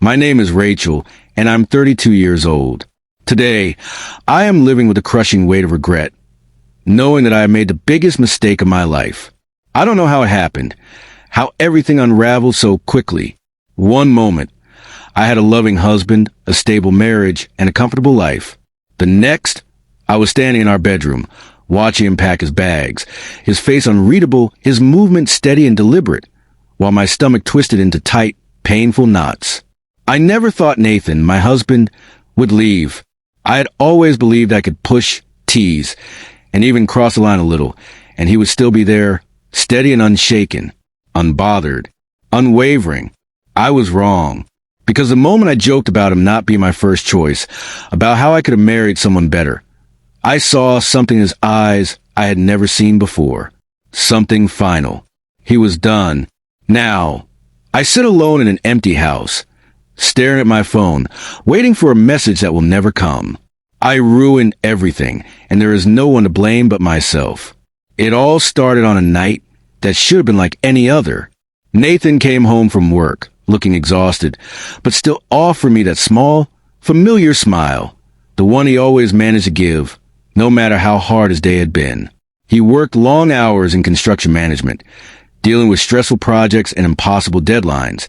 My name is Rachel, and I'm 32 years old. Today, I am living with the crushing weight of regret, knowing that I have made the biggest mistake of my life. I don't know how it happened, how everything unraveled so quickly. One moment, I had a loving husband, a stable marriage, and a comfortable life. The next, I was standing in our bedroom, watching him pack his bags, his face unreadable, his movement steady and deliberate, while my stomach twisted into tight, painful knots. I never thought Nathan, my husband, would leave. I had always believed I could push, tease, and even cross the line a little, and he would still be there, steady and unshaken, unbothered, unwavering. I was wrong. Because the moment I joked about him not being my first choice, about how I could have married someone better, I saw something in his eyes I had never seen before. Something final. He was done. Now, I sit alone in an empty house, staring at my phone, waiting for a message that will never come. I ruined everything, and there is no one to blame but myself. It all started on a night that should have been like any other. Nathan came home from work, looking exhausted, but still offered me that small, familiar smile, the one he always managed to give, no matter how hard his day had been. He worked long hours in construction management, dealing with stressful projects and impossible deadlines,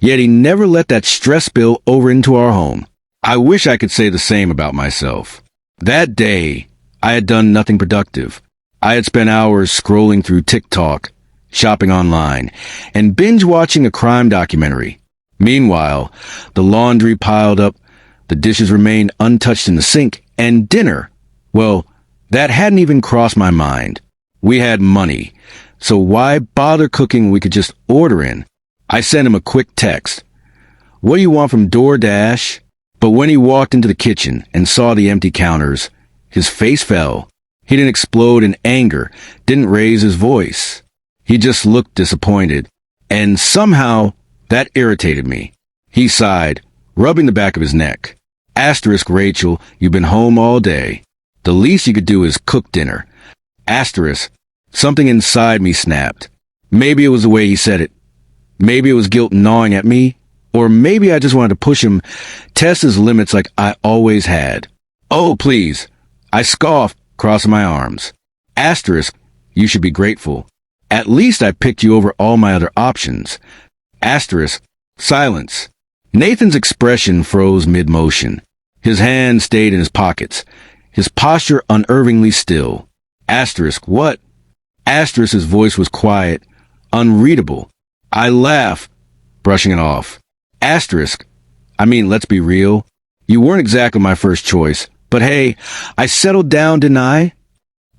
yet he never let that stress spill over into our home. I wish I could say the same about myself. That day, I had done nothing productive. I had spent hours scrolling through TikTok, shopping online, and binge-watching a crime documentary. Meanwhile, the laundry piled up, the dishes remained untouched in the sink, and dinner, well, that hadn't even crossed my mind. We had money, so why bother cooking when we could just order in? I sent him a quick text. "What do you want from DoorDash?" But when he walked into the kitchen and saw the empty counters, his face fell. He didn't explode in anger, didn't raise his voice. He just looked disappointed, and somehow that irritated me. He sighed, rubbing the back of his neck. Asterisk, Rachel, you've been home all day. The least you could do is cook dinner. Asterisk, something inside me snapped. Maybe it was the way he said it. Maybe it was guilt gnawing at me, or maybe I just wanted to push him, test his limits like I always had. Oh, please, I scoffed, crossing my arms. Asterisk, you should be grateful. At least I picked you over all my other options. Asterisk, silence. Nathan's expression froze mid-motion. His hands stayed in his pockets, his posture unervingly still. Asterisk, what? Asterisk, his voice was quiet, unreadable. I laughed, brushing it off. Asterisk, I mean, let's be real. You weren't exactly my first choice, but hey, I settled down, didn't I?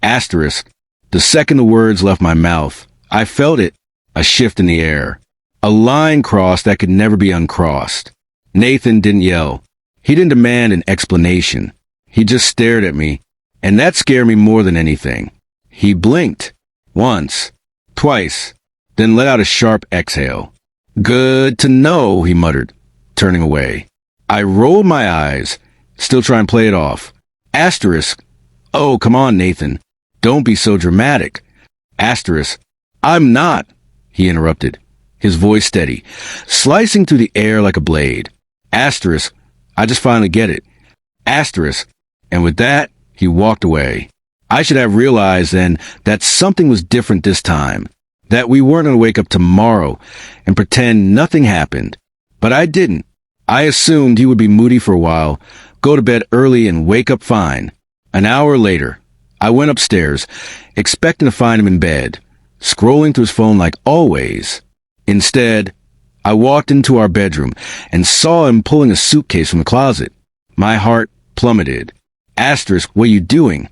Asterisk, the second the words left my mouth, I felt it, a shift in the air. A line crossed that could never be uncrossed. Nathan didn't yell. He didn't demand an explanation. He just stared at me, and that scared me more than anything. He blinked. Once. Twice. Then let out a sharp exhale. Good to know, he muttered, turning away. I rolled my eyes, still trying to play it off. Asterisk. Oh, come on, Nathan. Don't be so dramatic. Asterisk. I'm not, he interrupted, his voice steady, slicing through the air like a blade. Asterisk. I just finally get it. Asterisk. And with that, he walked away. I should have realized then that something was different this time, that we weren't going to wake up tomorrow and pretend nothing happened. But I didn't. I assumed he would be moody for a while, go to bed early and wake up fine. An hour later, I went upstairs, expecting to find him in bed, scrolling through his phone like always. Instead, I walked into our bedroom and saw him pulling a suitcase from the closet. My heart plummeted. Asterisk, what are you doing?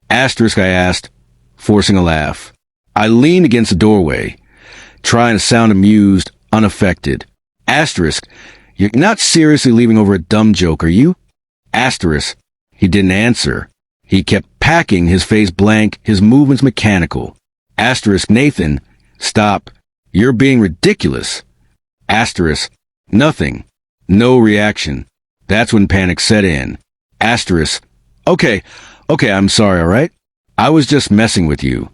Asterisk, I asked, forcing a laugh. I leaned against the doorway, trying to sound amused, unaffected. Asterisk, you're not seriously leaving over a dumb joke, are you? Asterisk, he didn't answer. He kept packing, his face blank, his movements mechanical. Asterisk, Nathan, stop. You're being ridiculous. Asterisk, nothing. No reaction. That's when panic set in. Asterisk, okay, I'm sorry, all right? I was just messing with you.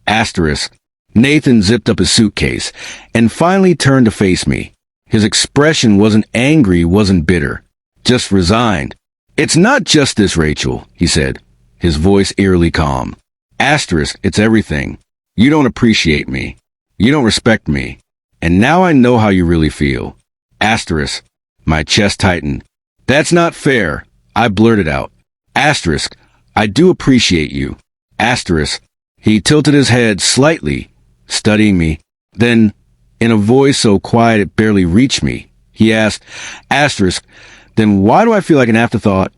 Asterisk, Nathan zipped up his suitcase and finally turned to face me. His expression wasn't angry, wasn't bitter, just resigned. "It's not just this, Rachel," he said, his voice eerily calm. Asterisk, it's everything. You don't appreciate me. You don't respect me. And now I know how you really feel. Asterisk, my chest tightened. "That's not fair," I blurted out. Asterisk, "I do appreciate you." Asterisk, he tilted his head slightly, studying me. Then, in a voice so quiet it barely reached me, he asked, Asterisk, "Then why do I feel like an afterthought?"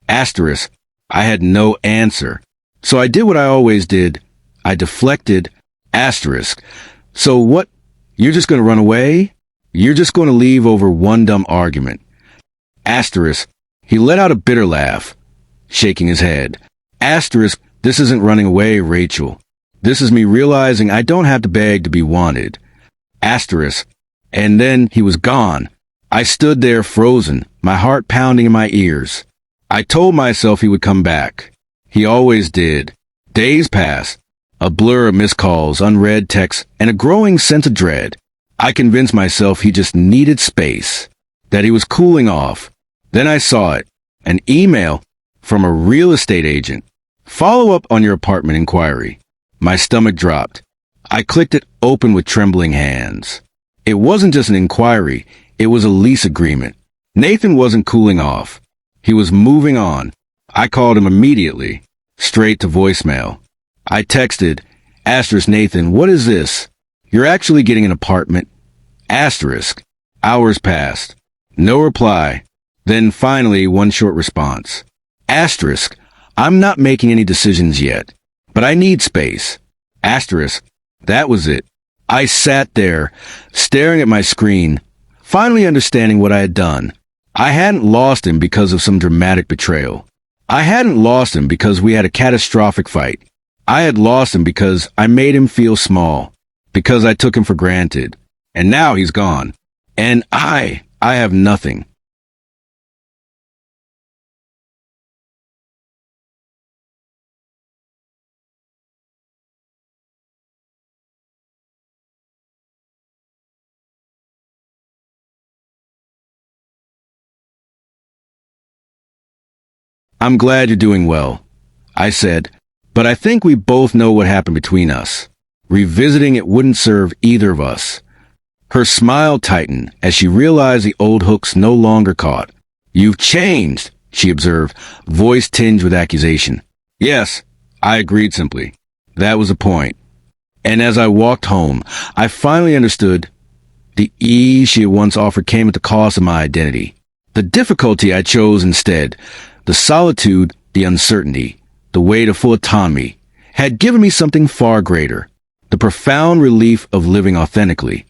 Asterisk, I had no answer. So I did what I always did. I deflected. Asterisk, "So what? You're just going to run away? You're just going to leave over one dumb argument?" Asterisk, he let out a bitter laugh, shaking his head. Asterisk, "This isn't running away, Rachel. This is me realizing I don't have to beg to be wanted." Asterisk, and then he was gone. I stood there frozen, my heart pounding in my ears. I told myself he would come back. He always did. Days passed, a blur of missed calls, unread texts, and a growing sense of dread. I convinced myself he just needed space, that he was cooling off. Then I saw it, an email from a real estate agent. "Follow up on your apartment inquiry." My stomach dropped. I clicked it open with trembling hands. It wasn't just an inquiry, it was a lease agreement. Nathan wasn't cooling off. He was moving on. I called him immediately, straight to voicemail. I texted, Asterisk, "Nathan, what is this? You're actually getting an apartment?" Asterisk. Hours passed. No reply. Then finally, one short response. Asterisk. "I'm not making any decisions yet, but I need space." Asterisk. That was it. I sat there, staring at my screen, finally understanding what I had done. I hadn't lost him because of some dramatic betrayal. I hadn't lost him because we had a catastrophic fight. I had lost him because I made him feel small, because I took him for granted. And now he's gone. And I have nothing. "I'm glad you're doing well," I said, "but I think we both know what happened between us. Revisiting it wouldn't serve either of us." Her smile tightened as she realized the old hooks no longer caught. "You've changed," she observed, voice tinged with accusation. "Yes," I agreed simply. That was the point. And as I walked home, I finally understood. The ease she had once offered came at the cost of my identity. The difficulty I chose instead, the solitude, the uncertainty, the weight of full autonomy, had given me something far greater, the profound relief of living authentically.